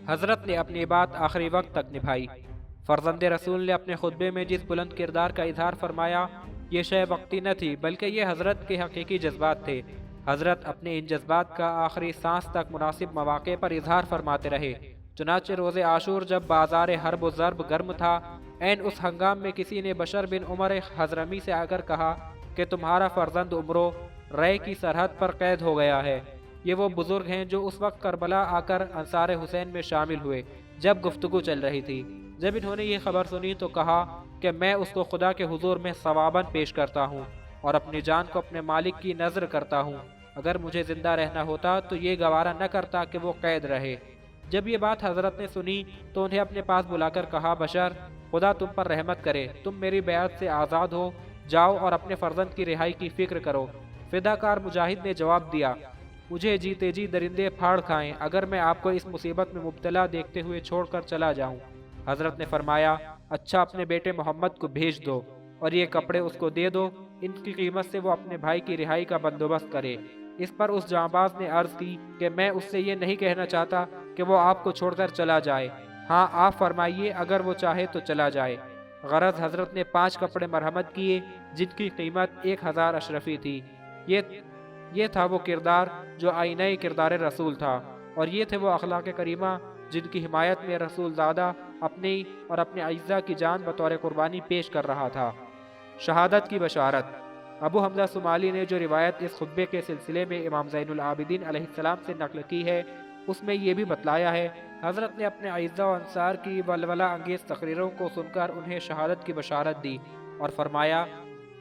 حضرت نے اپنی بات آخری وقت تک نبھائی۔ فرزند رسول نے اپنے خطبے میں جس بلند کردار کا اظہار فرمایا، یہ شے وقتی نہ تھی بلکہ یہ حضرت کے حقیقی جذبات تھے۔ حضرت اپنے ان جذبات کا آخری سانس تک مناسب مواقع پر اظہار فرماتے رہے۔ چنانچہ روز عاشور جب بازار حرب و ضرب گرم تھا، عین اس ہنگام میں کسی نے بشر بن عمر حضرمی سے آ کر کہا کہ تمہارا فرزند عمرو رے کی سرحد پر قید ہو گیا ہے۔ یہ وہ بزرگ ہیں جو اس وقت کربلا آ کر انصار حسین میں شامل ہوئے جب گفتگو چل رہی تھی۔ جب انہوں نے یہ خبر سنی تو کہا کہ میں اس کو خدا کے حضور میں ثواباً پیش کرتا ہوں اور اپنی جان کو اپنے مالک کی نذر کرتا ہوں، اگر مجھے زندہ رہنا ہوتا تو یہ گوارا نہ کرتا کہ وہ قید رہے۔ جب یہ بات حضرت نے سنی تو انہیں اپنے پاس بلا کر کہا، بشر، خدا تم پر رحمت کرے، تم میری بیعت سے آزاد ہو، جاؤ اور اپنے فرزند کی رہائی کی فکر کرو۔ فداکار مجاہد نے جواب دیا، مجھے جیتے جی درندے پھاڑ کھائیں اگر میں آپ کو اس مصیبت میں مبتلا دیکھتے ہوئے چھوڑ کر چلا جاؤں۔ حضرت نے فرمایا، اچھا اپنے بیٹے محمد کو بھیج دو اور یہ کپڑے اس کو دے دو، ان کی قیمت سے وہ اپنے بھائی کی رہائی کا بندوبست کرے۔ اس پر اس جانباز نے عرض کی کہ میں اس سے یہ نہیں کہنا چاہتا کہ وہ آپ کو چھوڑ کر چلا جائے، ہاں آپ فرمائیے اگر وہ چاہے تو چلا جائے۔ غرض حضرت نے 5 کپڑے مرحمت کیے جن کی قیمت 1000 اشرفی تھی۔ یہ تھا وہ کردار جو آئینہ کردار رسول تھا، اور یہ تھے وہ اخلاق کریمہ جن کی حمایت میں رسول زادہ اپنی اور اپنے اعزاء کی جان بطور قربانی پیش کر رہا تھا۔ شہادت کی بشارت۔ ابو حمزہ صومالی نے جو روایت اس خطبے کے سلسلے میں امام زین العابدین علیہ السلام سے نقل کی ہے، اس میں یہ بھی بتلایا ہے، حضرت نے اپنے اعزاء و انصار کی ولولہ انگیز تقریروں کو سن کر انہیں شہادت کی بشارت دی اور فرمایا،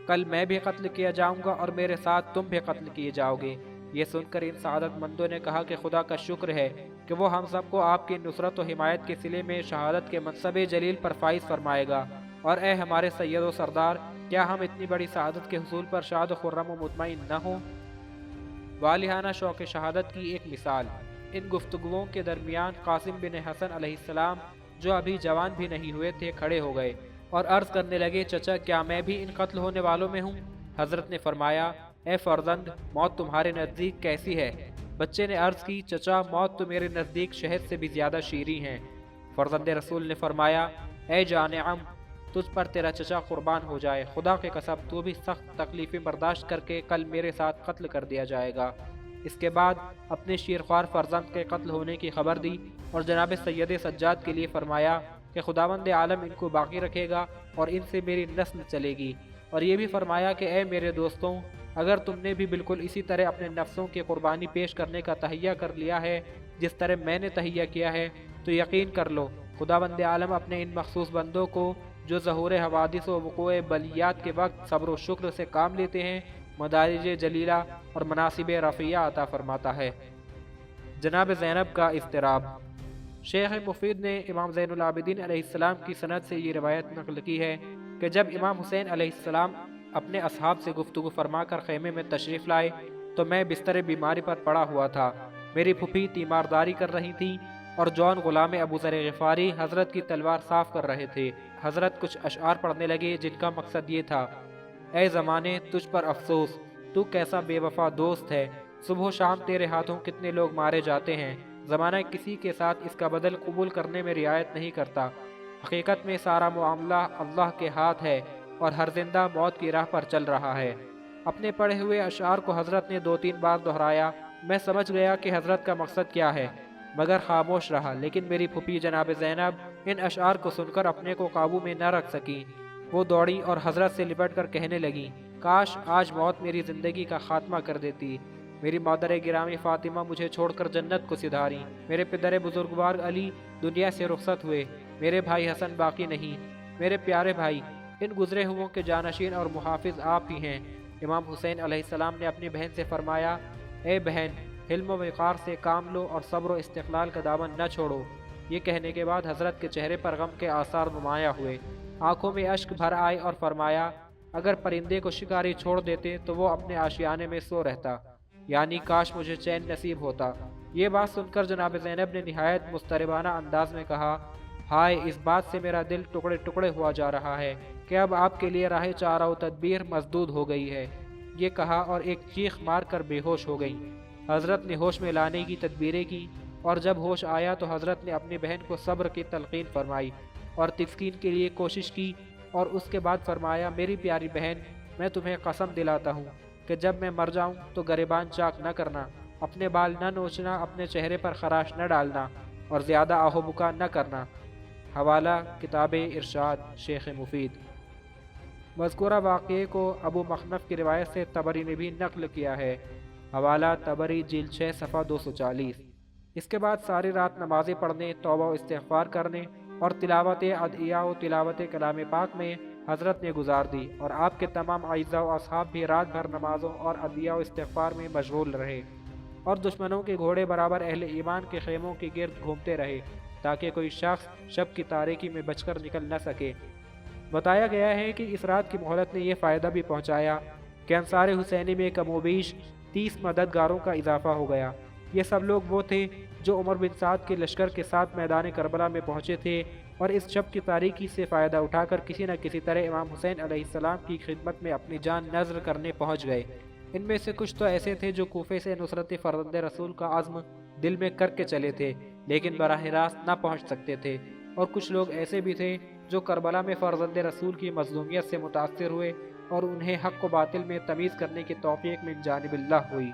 کل میں بھی قتل کیا جاؤں گا اور میرے ساتھ تم بھی قتل کیے جاؤ گے۔ یہ سن کر ان سعادت مندوں نے کہا کہ خدا کا شکر ہے کہ وہ ہم سب کو آپ کی نصرت و حمایت کے صلے میں شہادت کے منصب جلیل پر فائز فرمائے گا، اور اے ہمارے سید و سردار، کیا ہم اتنی بڑی سعادت کے حصول پر شاد و خرم و مطمئن نہ ہوں؟ والہانہ شوق شہادت کی ایک مثال۔ ان گفتگوؤں کے درمیان قاسم بن حسن علیہ السلام، جو ابھی جوان بھی نہیں ہوئے تھے، کھڑے ہو گئے اور عرض کرنے لگے، چچا کیا میں بھی ان قتل ہونے والوں میں ہوں؟ حضرت نے فرمایا، اے فرزند، موت تمہارے نزدیک کیسی ہے؟ بچے نے عرض کی، چچا موت تو میرے نزدیک شہد سے بھی زیادہ شیریں ہیں۔ فرزند رسول نے فرمایا، اے جان عم، تجھ پر تیرا چچا قربان ہو جائے، خدا کے قسم تو بھی سخت تکلیفیں برداشت کر کے کل میرے ساتھ قتل کر دیا جائے گا۔ اس کے بعد اپنے شیرخوار فرزند کے قتل ہونے کی خبر دی اور جناب سید سجاد کے لیے فرمایا کہ خداوند عالم ان کو باقی رکھے گا اور ان سے میری نسل چلے گی، اور یہ بھی فرمایا کہ اے میرے دوستوں، اگر تم نے بھی بالکل اسی طرح اپنے نفسوں کی قربانی پیش کرنے کا تہیہ کر لیا ہے جس طرح میں نے تہیہ کیا ہے، تو یقین کر لو خداوند عالم اپنے ان مخصوص بندوں کو جو ظہور حوادث و وقوع بلیات کے وقت صبر و شکر سے کام لیتے ہیں، مدارج جلیلہ اور مناصب رفیعہ عطا فرماتا ہے۔ جناب زینب کا اضطراب۔ شیخ مفید نے امام زین العابدین علیہ السلام کی سند سے یہ روایت نقل کی ہے کہ جب امام حسین علیہ السلام اپنے اصحاب سے گفتگو فرما کر خیمے میں تشریف لائے تو میں بستر بیماری پر پڑا ہوا تھا۔ میری پھوپھی تیمارداری کر رہی تھی اور جوان غلام ابو ذر غفاری حضرت کی تلوار صاف کر رہے تھے۔ حضرت کچھ اشعار پڑھنے لگے جن کا مقصد یہ تھا، اے زمانے تجھ پر افسوس، تو کیسا بے وفا دوست ہے، صبح و شام تیرے ہاتھوں کتنے لوگ مارے جاتے ہیں، زمانہ کسی کے ساتھ اس کا بدل قبول کرنے میں رعایت نہیں کرتا، حقیقت میں سارا معاملہ اللہ کے ہاتھ ہے اور ہر زندہ موت کی راہ پر چل رہا ہے۔ اپنے پڑھے ہوئے اشعار کو حضرت نے 2-3 بار دہرایا۔ میں سمجھ گیا کہ حضرت کا مقصد کیا ہے، مگر خاموش رہا، لیکن میری پھوپھی جناب زینب ان اشعار کو سن کر اپنے کو قابو میں نہ رکھ سکی۔ وہ دوڑی اور حضرت سے لپٹ کر کہنے لگی، کاش آج موت میری زندگی کا خاتمہ کر دیتی۔ میری مادر گرامی فاطمہ مجھے چھوڑ کر جنت کو سدھاری، میرے پدر بزرگوار علی دنیا سے رخصت ہوئے، میرے بھائی حسن باقی نہیں۔ میرے پیارے بھائی، ان گزرے ہوئوں کے جانشین اور محافظ آپ ہی ہیں۔ امام حسین علیہ السلام نے اپنی بہن سے فرمایا، اے بہن، حلم و وقار سے کام لو اور صبر و استقلال کا دامن نہ چھوڑو۔ یہ کہنے کے بعد حضرت کے چہرے پر غم کے آثار نمایاں ہوئے، آنکھوں میں اشک بھر آئے اور فرمایا، اگر پرندے کو شکاری چھوڑ دیتے تو وہ اپنے آشیانے میں سو رہتا، یعنی کاش مجھے چین نصیب ہوتا۔ یہ بات سن کر جناب زینب نے نہایت مضطربانہ انداز میں کہا، ہائے، اس بات سے میرا دل ٹکڑے ٹکڑے ہوا جا رہا ہے کہ اب آپ کے لیے راہ چارہ و تدبیر مسدود ہو گئی ہے۔ یہ کہا اور ایک چیخ مار کر بے ہوش ہو گئی۔ حضرت نے ہوش میں لانے کی تدبیریں کی اور جب ہوش آیا تو حضرت نے اپنی بہن کو صبر کی تلقین فرمائی اور تسکین کے لیے کوشش کی، اور اس کے بعد فرمایا، میری پیاری بہن، میں تمہیں قسم دلاتا ہوں کہ جب میں مر جاؤں تو گریبان چاک نہ کرنا، اپنے بال نہ نوچنا، اپنے چہرے پر خراش نہ ڈالنا اور زیادہ آہو بکا نہ کرنا۔ حوالہ کتاب ارشاد شیخ مفید۔ مذکورہ واقعے کو ابو مخنف کی روایت سے طبری نے بھی نقل کیا ہے۔ حوالہ طبری جلد 6 صفحہ 240۔ اس کے بعد ساری رات نمازیں پڑھنے، توبہ و استغفار کرنے اور تلاوت ادعیہ و تلاوت کلام پاک میں حضرت نے گزار دی، اور آپ کے تمام اعزاء و اصحاب بھی رات بھر نمازوں اور ادعیہ و استغفار میں مشغول رہے، اور دشمنوں کے گھوڑے برابر اہل ایمان کے خیموں کے گرد گھومتے رہے تاکہ کوئی شخص شب کی تاریکی میں بچ کر نکل نہ سکے۔ بتایا گیا ہے کہ اس رات کی مہلت نے یہ فائدہ بھی پہنچایا کہ انصار حسینی میں کم و بیش 30 مددگاروں کا اضافہ ہو گیا۔ یہ سب لوگ وہ تھے جو عمر بن سعد کے لشکر کے ساتھ میدان کربلا میں پہنچے تھے، اور اس شب کی تاریکی سے فائدہ اٹھا کر کسی نہ کسی طرح امام حسین علیہ السلام کی خدمت میں اپنی جان نذر کرنے پہنچ گئے۔ ان میں سے کچھ تو ایسے تھے جو کوفے سے نصرت فرزند رسول کا عزم دل میں کر کے چلے تھے لیکن براہ راست نہ پہنچ سکتے تھے، اور کچھ لوگ ایسے بھی تھے جو کربلا میں فرزند رسول کی مظلومیت سے متاثر ہوئے اور انہیں حق و باطل میں تمیز کرنے کی توفیق من جانب اللہ ہوئی۔